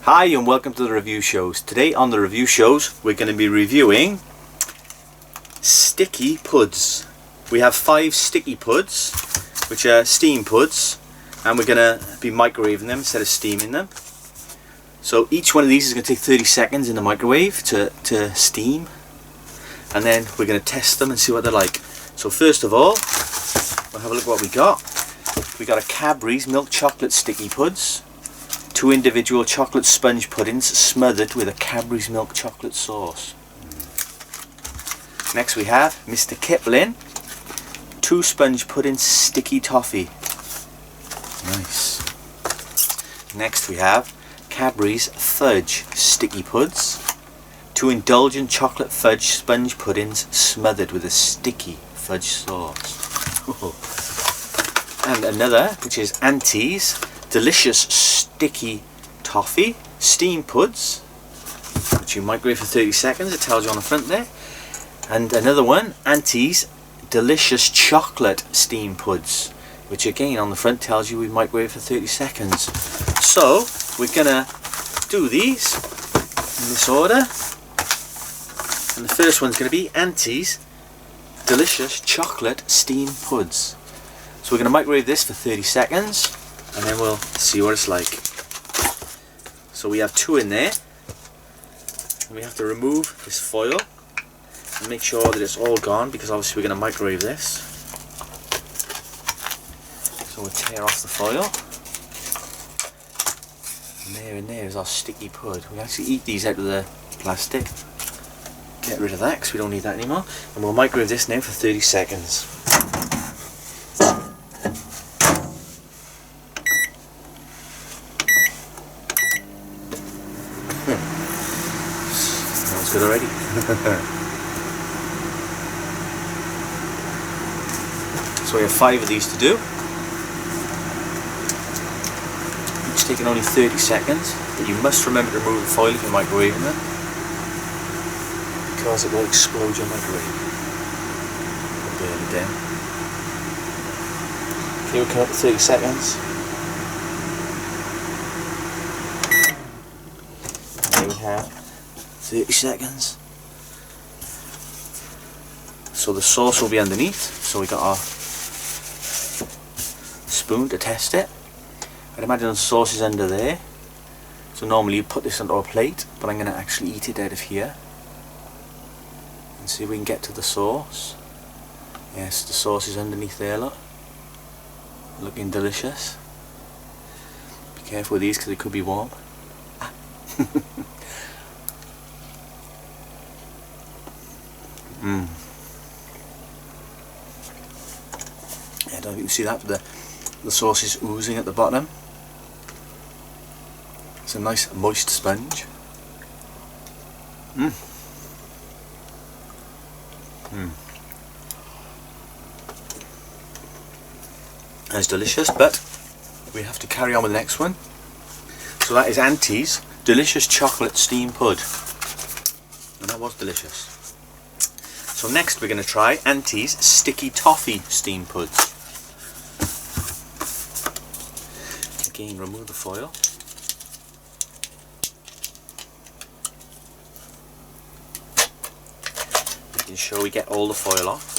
Hi and welcome to the review shows. Today on the review shows we're going to be reviewing sticky puds. We have 5 sticky puds which are steam puds, and we're going to be microwaving them instead of steaming them. So each one of these is going to take 30 seconds in the microwave to steam, and then we're going to test them and see what they're like. So first of all, we'll have a look at what we got. We got a Cadbury's milk chocolate sticky puds. 2 individual chocolate sponge puddings smothered with a Cadbury's milk chocolate sauce. Next we have Mr. Kipling 2 sponge pudding sticky toffee. Nice. Next we have Cadbury's fudge sticky puds. 2 indulgent chocolate fudge sponge puddings smothered with a sticky fudge sauce. And another, which is Auntie's delicious sticky toffee steam puds, which you microwave for 30 seconds. It tells you on the front there. And another one, Auntie's delicious chocolate steam puds, which again on the front tells you we microwave for 30 seconds. So we're gonna do these in this order, and the first one's gonna be Auntie's delicious chocolate steam puds. So we're gonna microwave this for 30 seconds and then we'll see what it's like. So we have 2 in there, and we have to remove this foil and make sure that it's all gone, because obviously we're going to microwave this. So we'll tear off the foil, and there is our sticky pud. We actually eat these out of the plastic. Get rid of that because we don't need that anymore, and we'll microwave this now for 30 seconds. Smells good already. So we have 5 of these to do. Each taking only 30 seconds, but you must remember to remove the foil if you're microwaving them, because it will explode your microwave. Burn it down. Okay, we'll come up to 30 seconds. There we have 30 seconds. So the sauce will be underneath, so we got our spoon to test it. I'd imagine the sauce is under there, so normally you put this onto a plate, but I'm going to actually eat it out of here and see if we can get to the sauce. Yes, the sauce is underneath there, look. Looking delicious. Be careful with these because they could be warm. I don't know if you can see that, but the sauce is oozing at the bottom. It's a nice moist sponge. That's delicious, but we have to carry on with the next one. So that is Auntie's delicious chocolate steam pud, and that was delicious. So next we're going to try Auntie's sticky toffee steam puds. Again, remove the foil. Making sure we get all the foil off.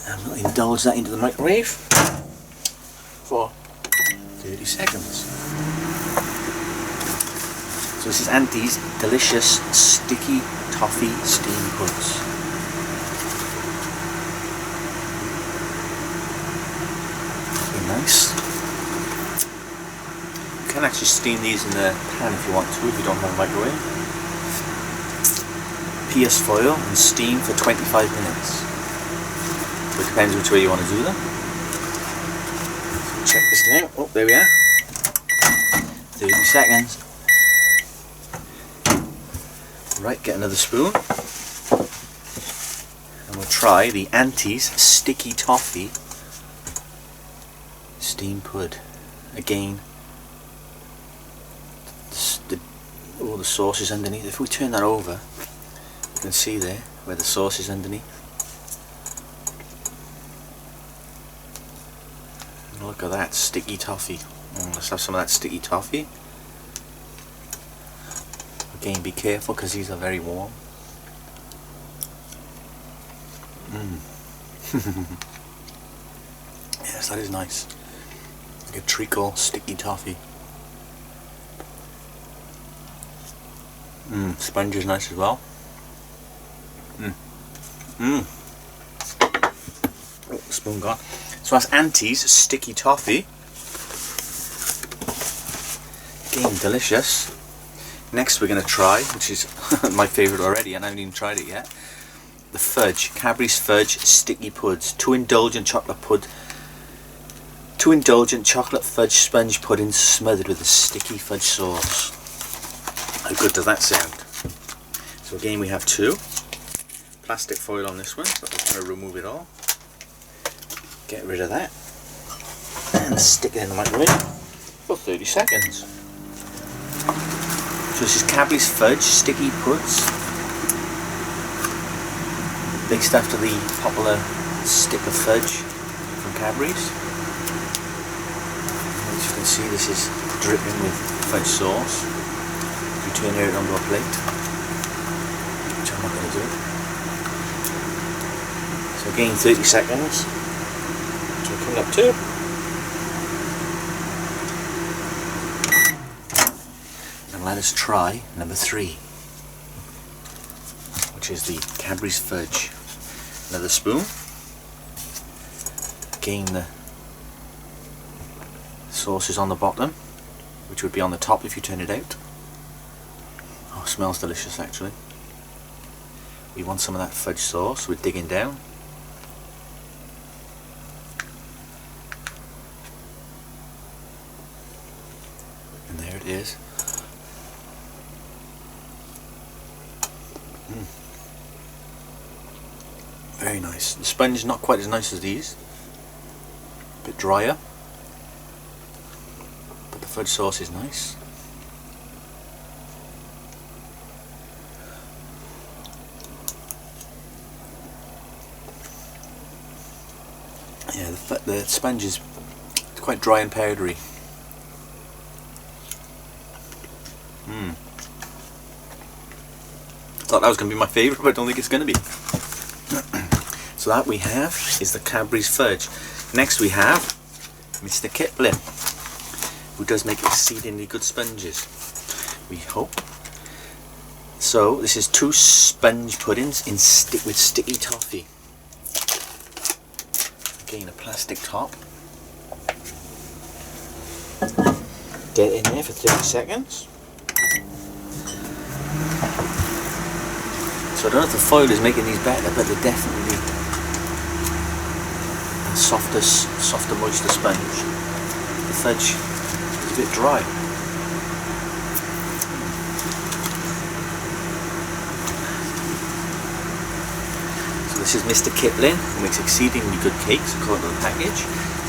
And we'll indulge that into the microwave for 30 seconds. So this is Auntie's delicious sticky toffee steam puds. Nice. You can actually steam these in the pan if you want to, if you don't have a microwave. Pierce foil and steam for 25 minutes. So it depends which way you want to do them. Check this now. Oh, there we are. 30 seconds. Right, get another spoon. And we'll try the Auntie's sticky toffee steam pud. Again, all the sauce is underneath. If we turn that over, you can see there where the sauce is underneath. look at that sticky toffee. Let's have some of that sticky toffee. Again, be careful because these are very warm. Yes, that is nice. Like a treacle sticky toffee. Sponge is nice as well. Oh, spoon gone. So that's Auntie's sticky toffee. Again, delicious. Next we're going to try, which is my favourite already, and I haven't even tried it yet, the fudge. Cadbury's Fudge Sticky Puds. Two indulgent chocolate fudge sponge puddings smothered with a sticky fudge sauce. How good does that sound? So again, we have two. Plastic foil on this one, but we're going to remove it all. Get rid of that. And stick it in the microwave for 30 seconds. So this is Cadbury's Fudge Sticky Puds, based after the popular stick of fudge from Cadbury's. As you can see, this is dripping with fudge sauce. You turn it onto a plate, which I'm not going to do. So again, 30 seconds. So we're coming up to. Let us try number 3, which is the Cadbury's Fudge. Another spoon. Again, the sauce is on the bottom, which would be on the top if you turn it out. Oh, it smells delicious actually. We want some of that fudge sauce. We're digging down. And there it is. Very nice. The sponge is not quite as nice as these. A bit drier. But the fudge sauce is nice. Yeah, the sponge is quite dry and powdery. Thought that was going to be my favourite, but I don't think it's going to be. So that we have is the Cadbury's Fudge. Next we have Mr. Kipling, who does make exceedingly good sponges, we hope. So this is 2 sponge puddings with sticky toffee. Again, a plastic top. Get it in there for 30 seconds. So I don't know if the foil is making these better, but they're definitely a softer, moister sponge. The fudge is a bit dry. So this is Mr. Kipling, who makes exceedingly good cakes according to the package.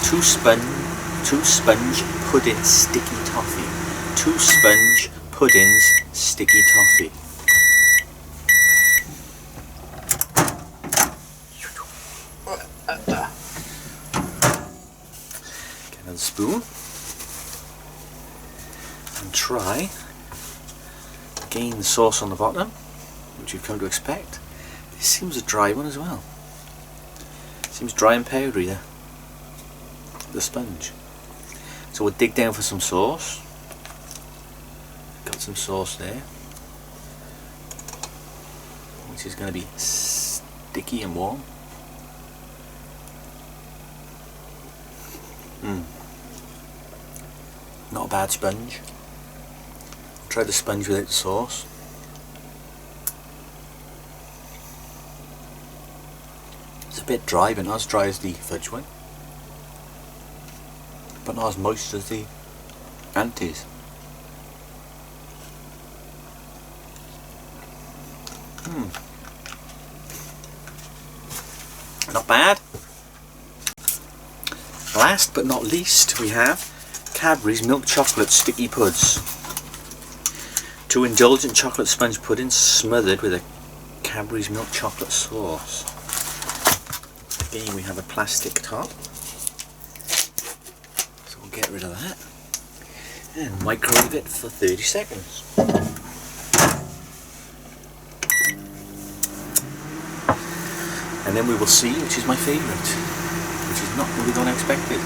2 sponge pudding sticky toffee. 2 sponge puddings sticky toffee. Get another spoon and try again the sauce on the bottom, which you've come to expect. This seems a dry one as well. Seems dry and powdery there, the sponge. So we'll dig down for some sauce. Got some sauce there, which is going to be sticky and warm. Not a bad sponge. Try the sponge without the sauce. It's a bit dry, but not as dry as the fudge one, but not as moist as the Auntie's. Not bad. Last but not least, we have Cadbury's Milk Chocolate Sticky Puds. 2 indulgent chocolate sponge puddings smothered with a Cadbury's milk chocolate sauce. Again, we have a plastic top. get rid of that and microwave it for 30 seconds. And then we will see which is my favourite, which is not really unexpected.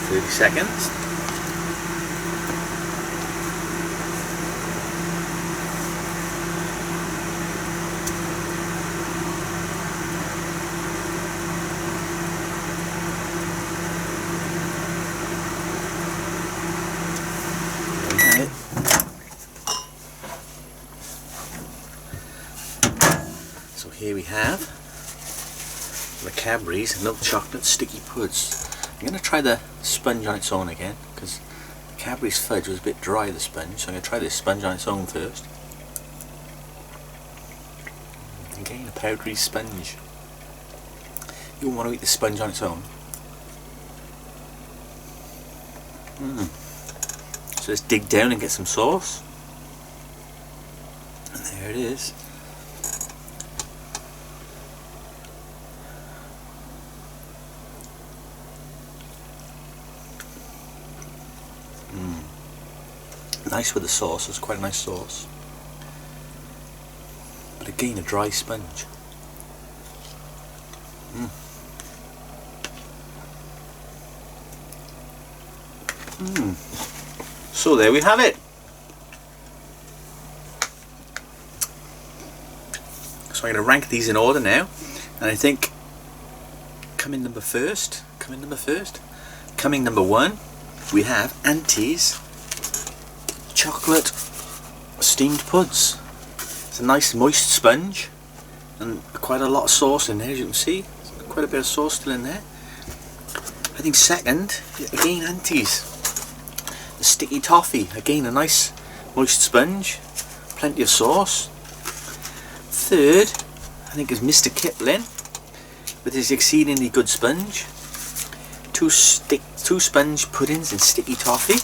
30 seconds. So here we have the Cadbury's milk chocolate sticky puds. I'm going to try the sponge on its own again, because the Cadbury's fudge was a bit dry, the sponge, so I'm going to try this sponge on its own first. Again, a powdery sponge. You won't want to eat the sponge on its own. So let's dig down and get some sauce. And there it is. Nice with the sauce, it's quite a nice sauce. But again, a dry sponge. So there we have it. So I'm going to rank these in order now, and I think coming number one, we have Auntie's chocolate steamed puds. It's a nice moist sponge and quite a lot of sauce in there, as you can see. There's quite a bit of sauce still in there. I think second, again, Auntie's the sticky toffee. Again, a nice moist sponge, plenty of sauce. Third, I think, is Mr. Kipling with his exceedingly good sponge. Two sponge puddings and sticky toffee.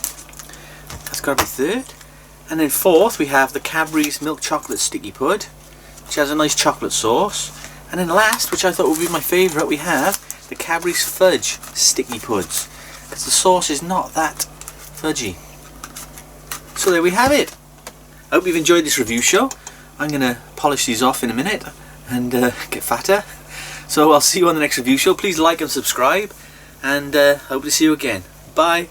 That's got to be third. And then fourth, we have the Cadbury's milk chocolate sticky pud, which has a nice chocolate sauce. And then last, which I thought would be my favourite, we have the Cadbury's fudge sticky puds, because the sauce is not that fudgy. So there we have it. I hope you've enjoyed this review show. I'm going to polish these off in a minute and get fatter. So I'll see you on the next review show. Please like and subscribe, and hope to see you again. Bye.